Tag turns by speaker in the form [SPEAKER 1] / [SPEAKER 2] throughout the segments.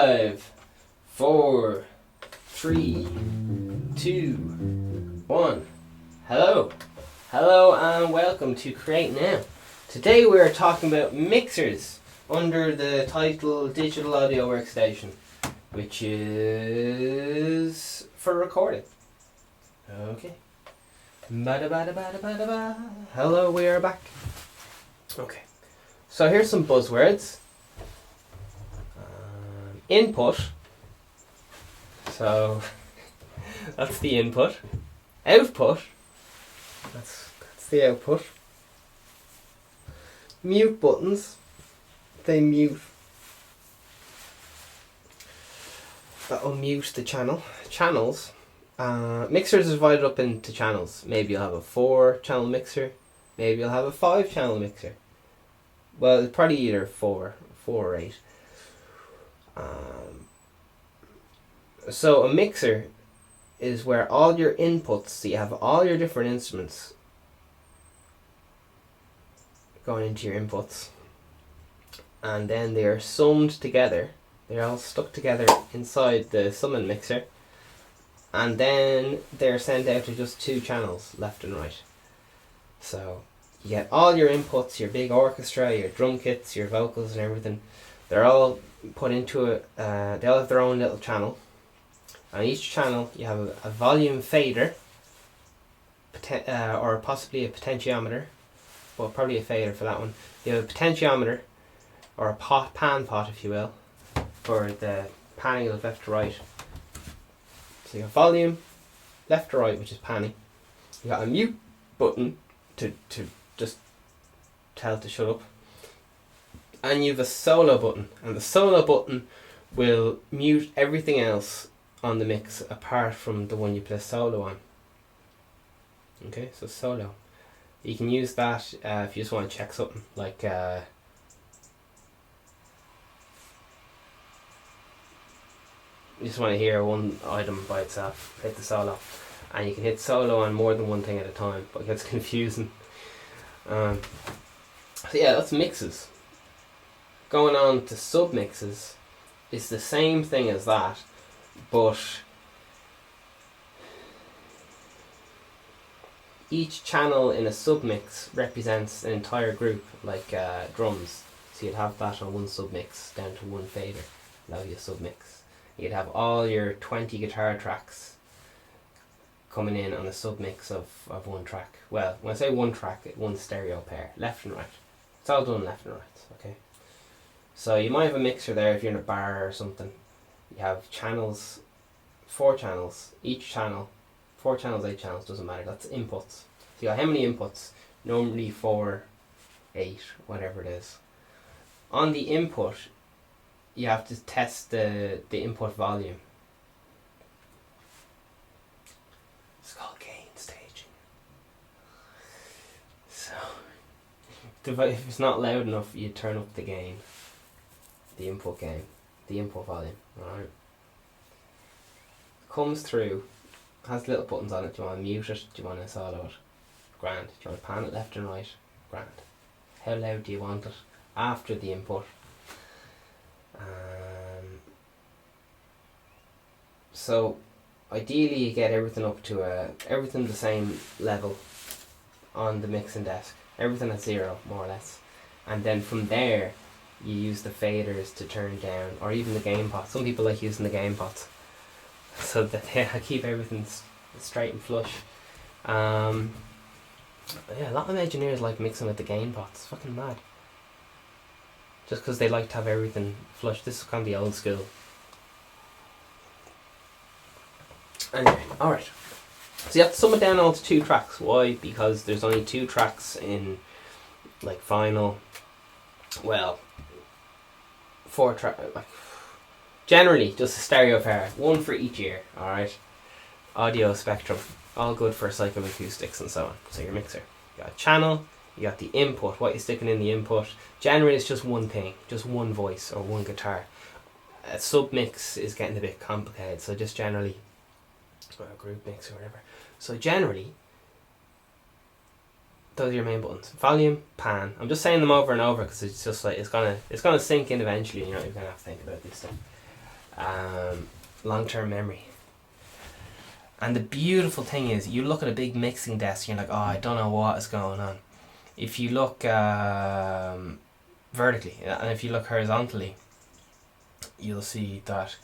[SPEAKER 1] 5, 4, 3, 2, 1. Hello and welcome to Create Now. Today we are talking about mixers under the title Digital Audio Workstation, which is for recording. Okay. Hello, we are back. Okay. So here's some buzzwords. Input. So that's the input. Output. That's the output. Mute buttons. They mute. That'll mute the channel. Channels. Mixers is divided up into channels. Maybe you'll have a 4-channel mixer. Maybe you'll have a 5-channel mixer. Well, it's probably either 4 or 8. So a mixer is where all your inputs, so you have all your different instruments going into your inputs, and then they are summed together. They're all stuck together inside the summing mixer, and then they're sent out to just 2 channels, left and right. So you get all your inputs, your big orchestra, your drum kits, your vocals and everything. They're all put into it. They all have their own little channel. On each channel you have a volume fader, or possibly a potentiometer, but probably a fader for that one. You have a potentiometer, or a pan pot if you will, for the panning of left to right. So you have volume, left to right, which is panning. You got a mute button to just tell it to shut up. And you have a solo button, and the solo button will mute everything else on the mix apart from the one you play solo on. Okay, so solo. You can use that if you just want to check something, like you just want to hear one item by itself, hit the solo. And you can hit solo on more than one thing at a time, but it gets confusing. So yeah, that's mixes. Going on to submixes is the same thing as that, but each channel in a submix represents an entire group, like drums. So you'd have that on one submix down to one fader, allow you a submix. You'd have all your 20 guitar tracks coming in on a submix of one track. Well, when I say one track, one stereo pair, left and right. It's all done left and right, okay? So you might have a mixer there if you're in a bar or something. You have channels, 4 channels, each channel, 4 channels, 8 channels, doesn't matter, that's inputs. So you got how many inputs? Normally 4, 8, whatever it is. On the input, you have to test the input volume. It's called gain staging. So if it's not loud enough, you turn up the gain. The input gain, the input volume, alright. Comes through, has little buttons on it. Do you want to mute it? Do you want to solo it? Grand. Do you want to pan it left and right? Grand. How loud do you want it after the input? So ideally you get everything up to everything the same level on the mixing desk. Everything at 0, more or less. And then from there you use the faders to turn down, or even the gain pot. Some people like using the gain pots so that they keep everything straight and flush. Yeah, a lot of engineers like mixing with the gain pots. It's fucking mad. Just because they like to have everything flush. This is kind of the old school. Anyway, alright. So you have to sum it down all to 2 tracks. Why? Because there's only 2 tracks in like vinyl. Well, 4 track, like generally just a stereo pair, 1 for each ear. Alright. Audio spectrum, all good for psychoacoustics and so on. So your mixer, you got a channel, you got the input, what you're sticking in the input. Generally it's just one thing, just one voice or one guitar. A submix is getting a bit complicated, so just generally, or a group mix or whatever. So generally those are your main buttons. Volume, pan. I'm just saying them over and over because it's just like it's gonna sink in eventually, and you're not even gonna have to think about this stuff. long-term memory. And the beautiful thing is, you look at a big mixing desk and you're like, oh, I don't know what is going on. If you look vertically, and if you look horizontally, you'll see that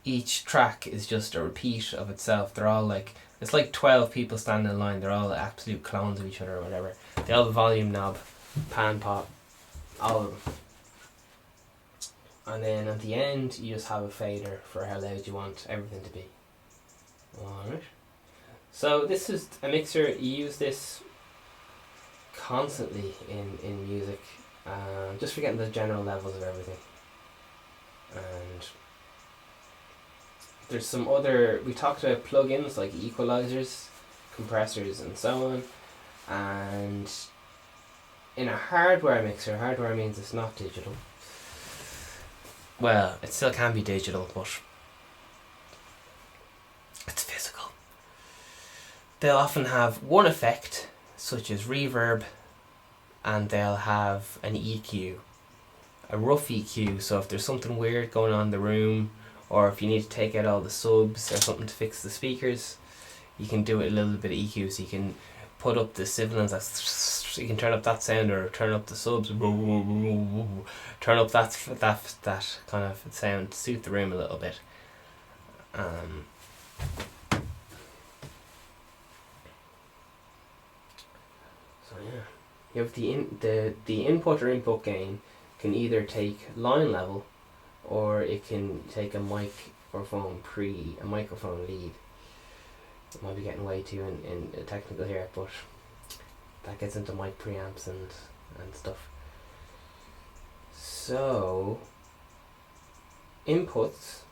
[SPEAKER 1] each track is just a repeat of itself. They're all like, it's like 12 people standing in line. They're all absolute clones of each other or whatever. They all have a volume knob, pan pot, all of them. And then at the end, you just have a fader for how loud you want everything to be. Alright. So this is a mixer. You use this constantly in music, just for getting the general levels of everything. And there's some other, we talked about plugins like equalizers, compressors and so on. And in a hardware mixer, hardware means it's not digital. Well, it still can be digital, but it's physical. They'll often have one effect, such as reverb, and they'll have an EQ, a rough EQ, so if there's something weird going on in the room, or if you need to take out all the subs or something to fix the speakers, you can do it a little bit of EQ, so you can put up the sibilants, you can turn up that sound or turn up the subs, turn up that kind of sound to suit the room a little bit. So yeah, you have the input or input gain can either take line level, or it can take a microphone lead. It might be getting way too in technical here, but that gets into mic preamps and stuff. So inputs,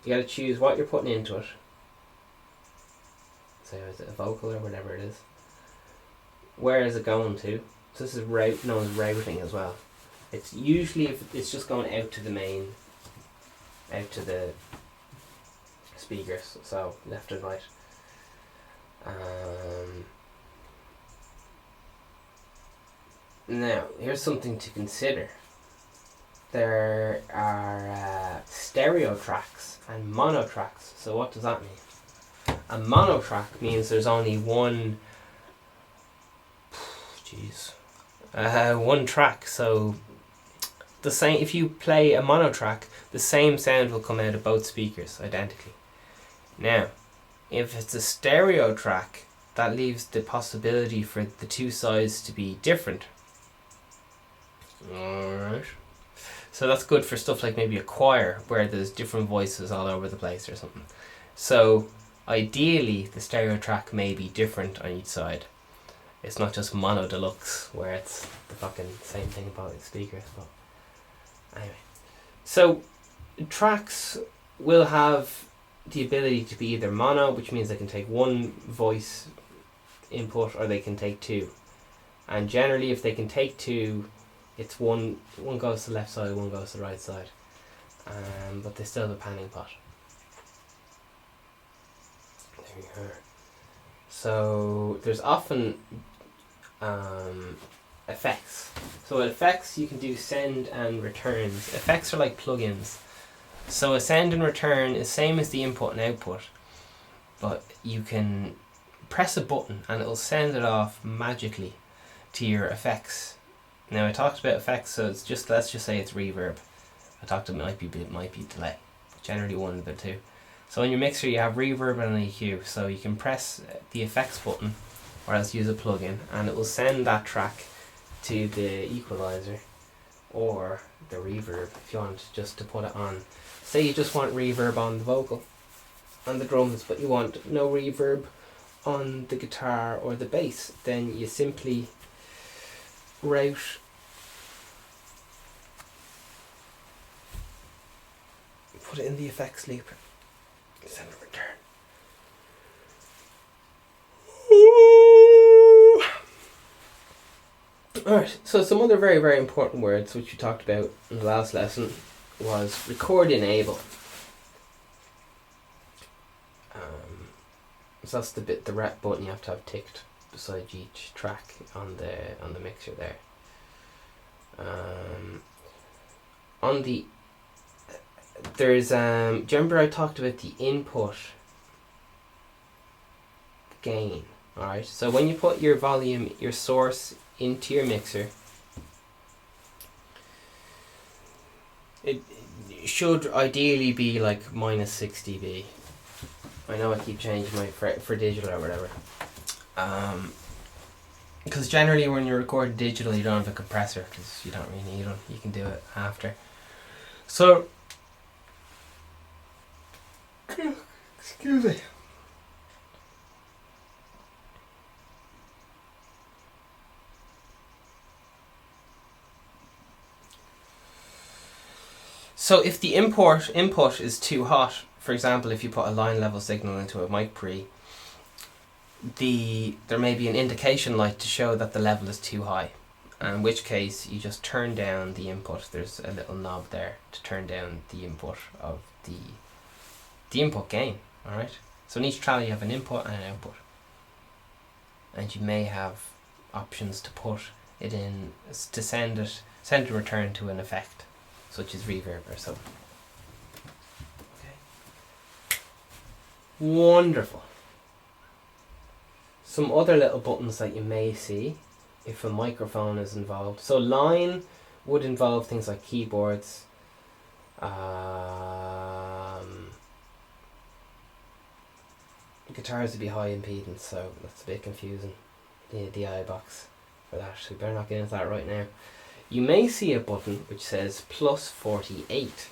[SPEAKER 1] you got to choose what you're putting into it. So is it a vocal or whatever it is? Where is it going to? So this is known as routing as well. It's usually, if it's just going out to the main, out to the speakers, so left and right. Now, here's something to consider. There are stereo tracks and mono tracks. So what does that mean? A mono track means there's only one track. So the same, if you play a mono track, the same sound will come out of both speakers identically. Now, if it's a stereo track, that leaves the possibility for the two sides to be different. Alright. So that's good for stuff like maybe a choir, where there's different voices all over the place or something. So ideally, the stereo track may be different on each side. It's not just mono deluxe, where it's the fucking same thing about the speakers. But anyway, so tracks will have the ability to be either mono, which means they can take one voice input, or they can take two. And generally, if they can take two, it's one goes to the left side, one goes to the right side. But they still have a panning pot. There you are. So there's often effects. So with effects, you can do send and returns. Effects are like plugins. So a send and return is same as the input and output, but you can press a button and it'll send it off magically to your effects. Now I talked about effects, so it's just, let's just say it's reverb. I talked about it might be delay, generally one of the two. So in your mixer you have reverb and an EQ, so you can press the effects button or else use a plugin, and it will send that track to the equalizer or the reverb if you want just to put it on. Say you just want reverb on the vocal, on the drums, but you want no reverb on the guitar or the bass, then you simply route put it in the effects loop, send and return. Alright, so some other very, very important words which we talked about in the last lesson was record enable. So that's the rep button you have to have ticked beside each track on the mixer there. On the there's do you remember I talked about the input gain? Alright, so when you put your volume, your source into your mixer, it should ideally be like minus 6 dB. I know I keep changing my for digital or whatever. Because generally when you record digital you don't have a compressor because you don't really need one. You can do it after. So, excuse me. So if the input is too hot, for example, if you put a line level signal into a mic pre, there may be an indication light to show that the level is too high, in which case you just turn down the input. There's a little knob there to turn down the input of the input gain. Alright, so in each channel you have an input and an output, and you may have options to put it in to send a return to an effect, such as reverb or so. Okay. Wonderful. Some other little buttons that you may see if a microphone is involved. So line would involve things like keyboards, guitars would be high impedance, so that's a bit confusing. You need the I box for that, so we better not get into that right now. You may see a button which says plus 48,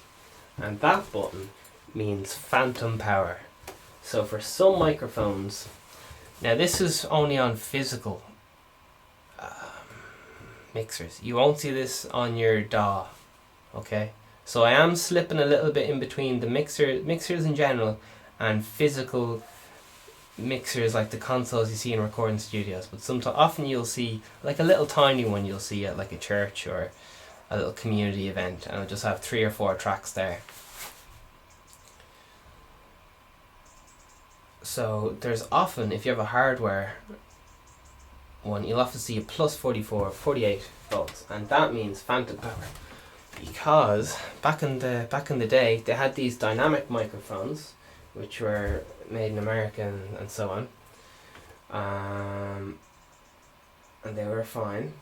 [SPEAKER 1] and that button means phantom power. So for some microphones, now this is only on physical mixers. You won't see this on your DAW, okay? So I am slipping a little bit in between the mixers in general and physical mixers like the consoles you see in recording studios, but often you'll see like a little tiny one you'll see at like a church or a little community event, and it'll just have 3 or 4 tracks there. So there's often, if you have a hardware one, you'll often see a plus 44, 48 volts, and that means phantom power, because back in the day they had these dynamic microphones which were made in America and so on, and they were fine,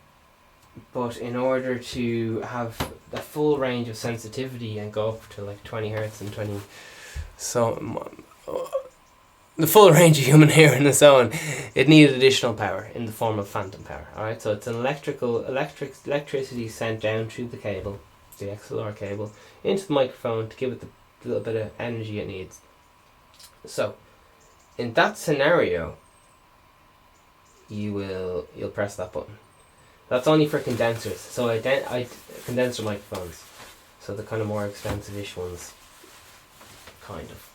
[SPEAKER 1] but in order to have the full range of sensitivity and go up to like 20 hertz and 20 the full range of human hearing and so on, it needed additional power in the form of phantom power. Alright, so it's an electricity sent down through the cable, the XLR cable, into the microphone to give it the little bit of energy it needs. So, in that scenario, you'll press that button. That's only for condensers. So condenser microphones, so the kind of more expensive-ish ones, kind of.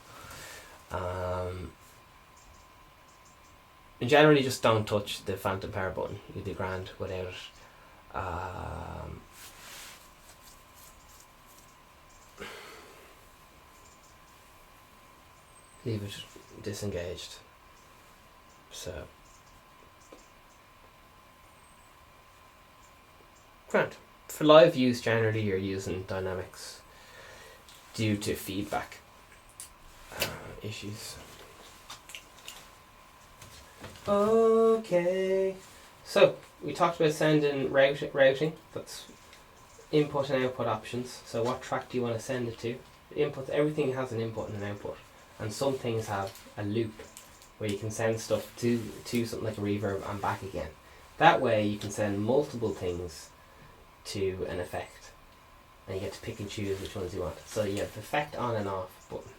[SPEAKER 1] And generally, just don't touch the phantom power button. You'll be grand without it. Leave it disengaged. So, grand. For live use, generally you're using dynamics due to feedback issues. Okay, so we talked about sending routing. That's input and output options. So what track do you want to send it to? Input. Everything has an input and an output, and some things have a loop where you can send stuff to something like a reverb and back again. That way you can send multiple things to an effect, and you get to pick and choose which ones you want. So you have effect on and off button.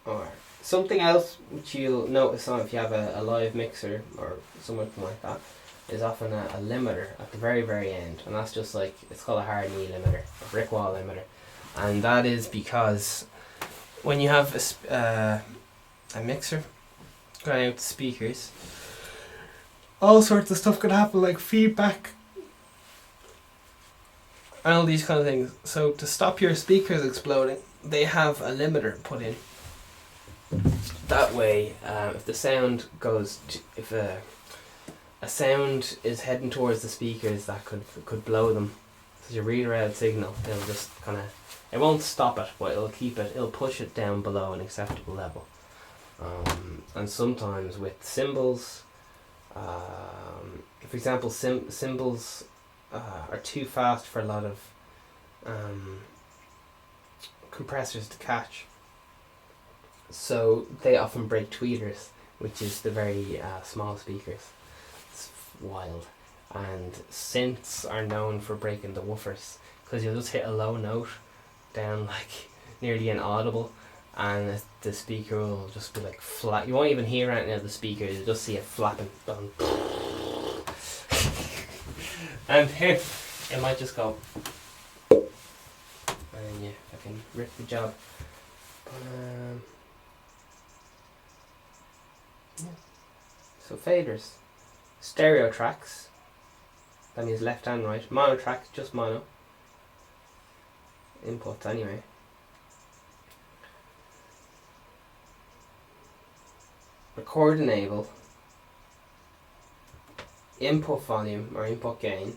[SPEAKER 1] Alright. Something else which you'll notice on if you have a live mixer or something like that is often a limiter at the very, very end, and that's just like, it's called a hard knee limiter, a brick wall limiter, and that is because when you have a mixer going out to speakers, all sorts of stuff could happen, like feedback and all these kind of things. So to stop your speakers exploding, they have a limiter put in. that way, if the sound if a sound is heading towards the speakers, that could blow them. So your read-around signal, it'll just kind of, it won't stop it, but it'll push it down below an acceptable level. And sometimes with cymbals, for example, cymbals are too fast for a lot of compressors to catch. So they often break tweeters, which is the very small speakers. It's wild. And synths are known for breaking the woofers, because you'll just hit a low note down like nearly inaudible, and the speaker will just be like flat. You won't even hear anything out of the speaker, you'll just see it flapping. And then it might just go, and yeah, I can rip the job. But, yeah. So faders, stereo tracks, that means left and right. Mono tracks, just mono. Inputs anyway. Record enable, input volume or input gain.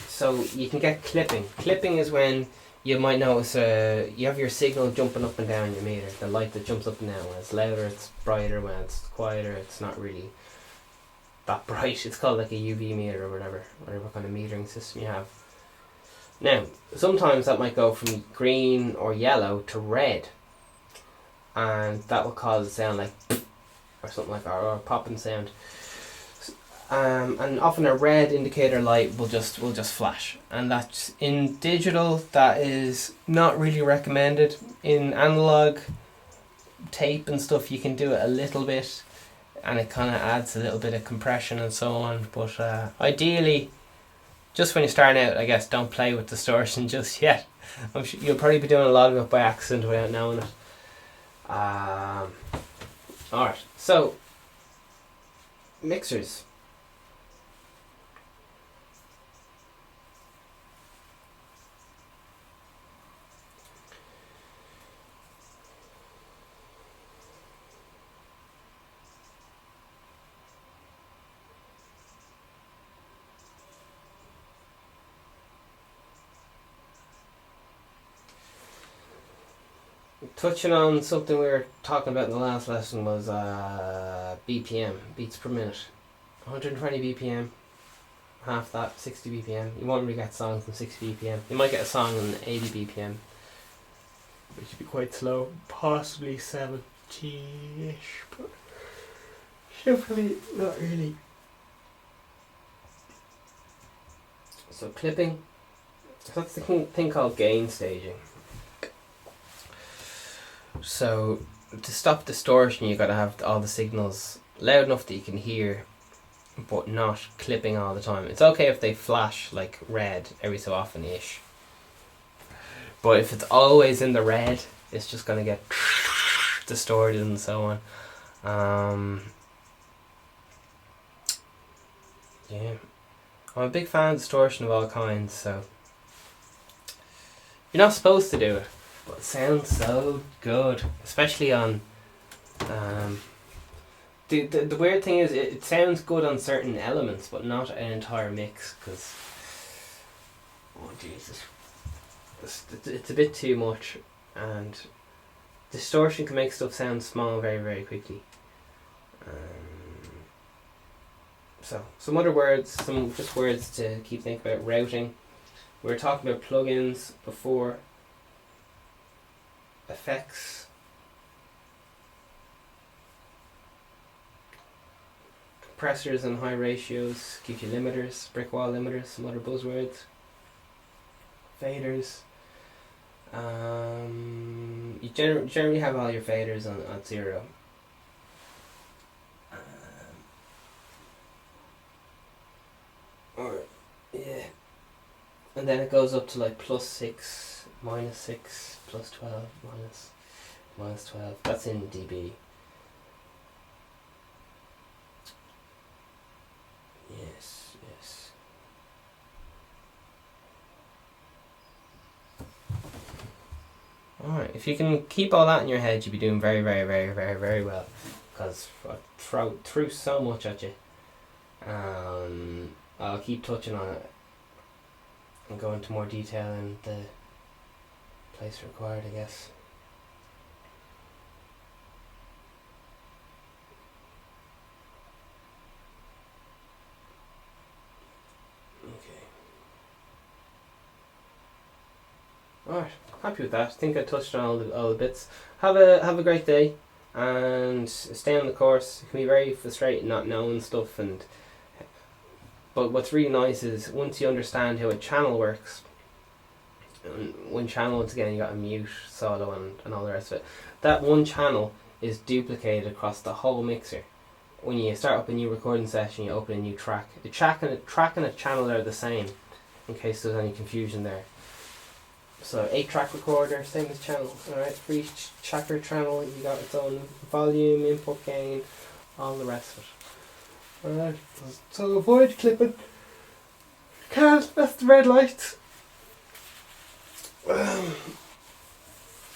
[SPEAKER 1] So you can get clipping. Clipping is when you might notice you have your signal jumping up and down your meter, the light that jumps up and down. When it's louder, it's brighter. When it's quieter, it's not really that bright. It's called like a UV meter or whatever kind of metering system you have. Now, sometimes that might go from green or yellow to red, and that will cause it sound like or something like that, or a popping sound. And often a red indicator light will just flash, and that's in digital. That is not really recommended. In analog tape and stuff, you can do it a little bit, and it kind of adds a little bit of compression and so on. But ideally, just when you're starting out, I guess, don't play with distortion just yet. I'm sure you'll probably be doing a lot of it by accident without knowing it. Alright, so mixers. Touching on something we were talking about in the last lesson was BPM, beats per minute. 120 BPM, half that, 60 BPM. You won't really get songs in 60 BPM. You might get a song in 80 BPM, which would be quite slow, possibly 70-ish, but definitely not really. So clipping, so that's the thing called gain staging. So to stop distortion, you got to have all the signals loud enough that you can hear, but not clipping all the time. It's okay if they flash like red every so often ish, but if it's always in the red, it's just gonna get distorted and so on. Yeah, I'm a big fan of distortion of all kinds, so you're not supposed to do it, but it sounds so good, especially on the weird thing is it sounds good on certain elements, but not an entire mix, because oh Jesus, it's a bit too much, and distortion can make stuff sound small very, very quickly. So some other words, some just words to keep thinking about. Routing. We were talking about plugins before. Effects. Compressors and high ratios give you limiters, brick wall limiters, some other buzzwords. Faders. You generally have all your faders on 0. Yeah. And then it goes up to like +6, -6, +12, -12. That's in dB. Yes. Alright. if you can keep all that in your head, you'll be doing very, very, very, very, very well. Because I threw so much at you. I'll keep touching on it and go into more detail in the place required, I guess. Alright, happy with that. I think I touched on all the bits. Have a great day and stay on the course. It can be very frustrating not knowing stuff, but what's really nice is once you understand how a channel works, and one channel, once again, you got a mute, solo and all the rest of it. That one channel is duplicated across the whole mixer. When you start up a new recording session, you open a new track. The track and a channel are the same, in case there's any confusion there. So 8-track recorder, same as channel. Alright, for each tracker channel, you got its own volume, input gain, all the rest of it. Alright, so avoid clipping. Can't, that's the red light.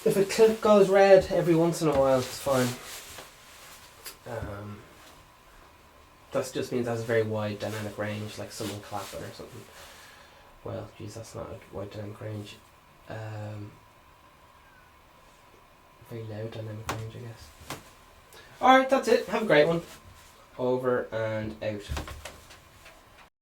[SPEAKER 1] If a clip goes red every once in a while, it's fine. That just means it has a very wide dynamic range, like someone clapping or something. Well, geez, that's not a wide dynamic range. Very loud dynamic range, I guess. Alright, that's it. Have a great one. Over and out.